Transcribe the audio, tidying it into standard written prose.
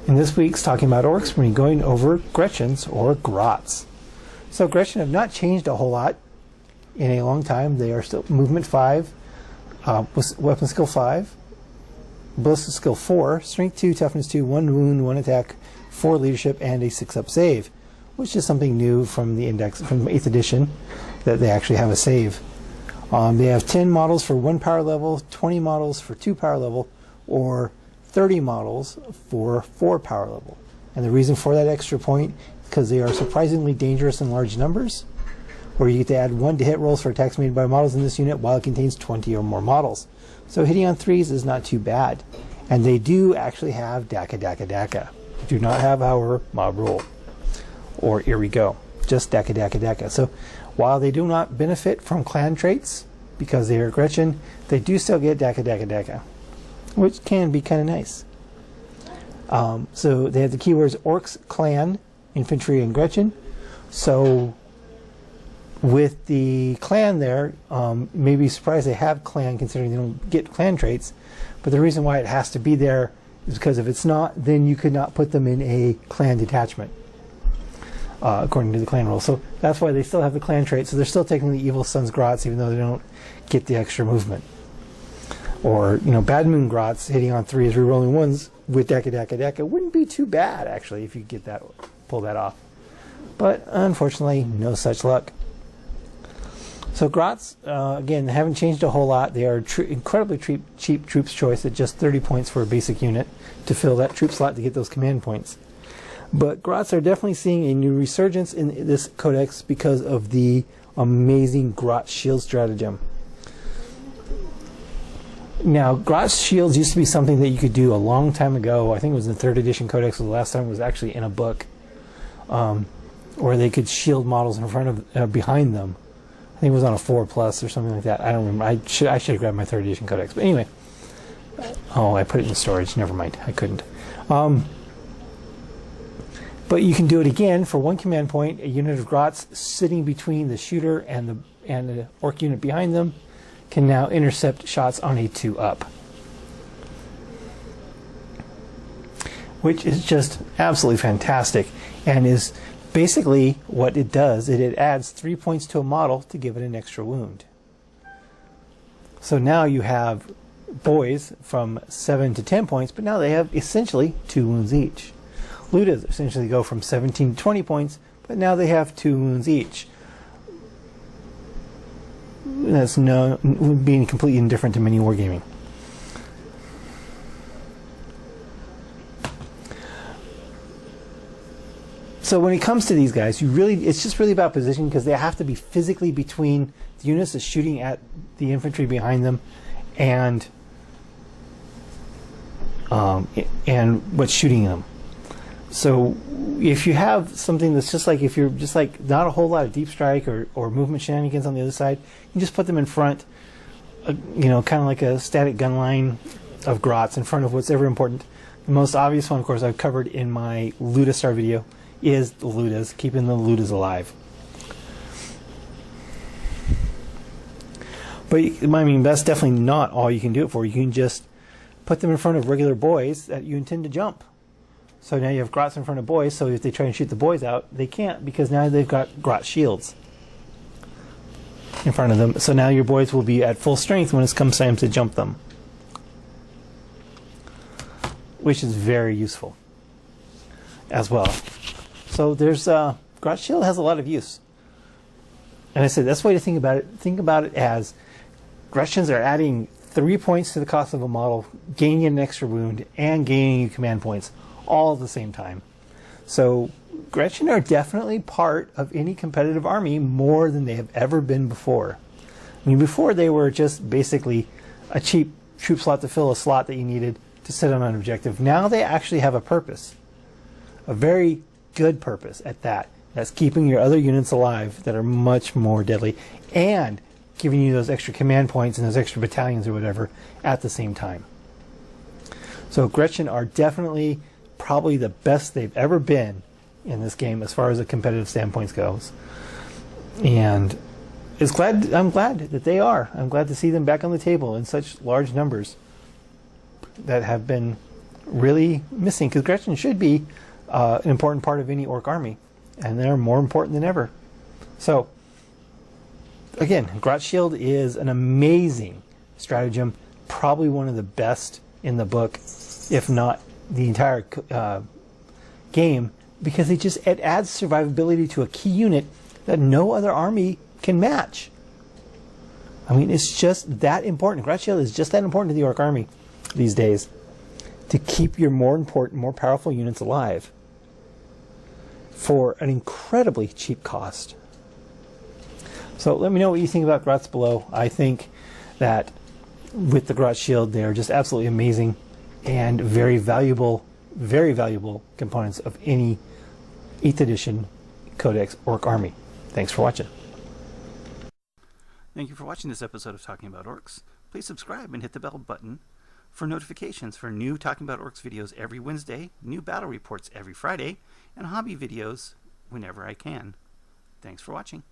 In this week's Talking About Orks, we're going to be going over Gretchins, or Grots. So Gretchin have not changed a whole lot in a long time. They are still movement 5, weapon skill 5, ballistic skill 4, strength 2, toughness 2, 1 wound, 1 attack, 4 leadership, and a 6-up save, which is something new from the index, from 8th edition, that they actually have a save. They have 10 models for 1 power level, 20 models for 2 power level, or 30 models for 4 power level. And the reason for that extra point is because they are surprisingly dangerous in large numbers, where you get to add 1 to hit rolls for attacks made by models in this unit while it contains 20 or more models. So hitting on 3s is not too bad. And they do actually have Daka Daka Daka. They do not have, however, Mob Rule or Here We Go. Just Daka Daka Daka. So while they do not benefit from clan traits because they are Gretchin, they do still get Daka Daka Daka, which can be kind of nice. So they have the keywords Orks, Clan, Infantry, and Gretchin. So with the clan there, maybe surprised they have clan considering they don't get clan traits, but the reason why it has to be there is because if it's not, then you could not put them in a clan detachment, according to the clan rule. So that's why they still have the clan trait, so they're still technically Evil Sons Grots even though they don't get the extra movement. Or, you know, Bad Moon Grots hitting on 3s, rerolling 1s with Daka Daka Daka wouldn't be too bad actually if you get that, pull that off. But unfortunately, no such luck. So Grots, again, haven't changed a whole lot. They are incredibly cheap troops choice at just 30 points for a basic unit to fill that troop slot to get those command points. But Grots are definitely seeing a new resurgence in this codex because of the amazing Grot shield stratagem. Now, Grot's shields used to be something that you could do a long time ago. I think it was in the 3rd edition codex, was the last time it was actually in a book, where they could shield models in front of, behind them. I think it was on a 4+ or something like that. I don't remember. I should have grabbed my 3rd edition codex. But anyway. Oh, I put it in storage. Never mind. I couldn't. But you can do it again for 1 command point. A unit of Grots sitting between the shooter and the Orc unit behind them can now intercept shots on a 2-up. Which is just absolutely fantastic, and is basically what it does. It adds 3 points to a model to give it an extra wound. So now you have boys from 7 to 10 points, but now they have essentially 2 wounds each. Ludas essentially go from 17 to 20 points, but now they have 2 wounds each. That's being completely indifferent to mini wargaming. So when it comes to these guys, it's just really about positioning, because they have to be physically between the units that's shooting at the infantry behind them and what's shooting them. So if you have something that's just like, if you're just like not a whole lot of deep strike or movement shenanigans on the other side, you can just put them in front, you know, kind of like a static gun line of Grots in front of what's ever important. The most obvious one, of course, I've covered in my Ludastar video, is the Ludas, keeping the Ludas alive. But I mean, that's definitely not all you can do it for. You can just put them in front of regular boys that you intend to jump. So now you have Grots in front of boys, so if they try and shoot the boys out, they can't, because now they've got Grot shields in front of them. So now your boys will be at full strength when it comes time to jump them, which is very useful as well. So there's Grot shield has a lot of use. And I said that's the way to think about it. Think about it as Gretchins are adding 3 points to the cost of a model, gaining an extra wound, and gaining you command points all at the same time. So Gretchin are definitely part of any competitive army more than they have ever been before. I mean, before they were just basically a cheap troop slot to fill a slot that you needed to sit on an objective. Now they actually have a purpose, a very good purpose at that. That's keeping your other units alive that are much more deadly, and giving you those extra command points and those extra battalions or whatever at the same time. So Gretchin are definitely probably the best they've ever been in this game as far as a competitive standpoint goes. And I'm glad that they are. I'm glad to see them back on the table in such large numbers that have been really missing, because Gretchin should be an important part of any Ork army, and they're more important than ever. So again, Grot Shield is an amazing stratagem, probably one of the best in the book, if not the entire game, because it adds survivability to a key unit that no other army can match. I mean, it's just that important. Grot Shield is just that important to the Ork army these days, to keep your more important, more powerful units alive for an incredibly cheap cost. So let me know what you think about Grots below. I think that with the Grot Shield, they are just absolutely amazing and very valuable components of any 8th edition Codex Ork army. Thanks for watching. Thank you for watching this episode of Talking About Orks. Please subscribe and hit the bell button for notifications for new Talking About Orks videos every Wednesday, new battle reports every Friday, and hobby videos whenever I can. Thanks for watching.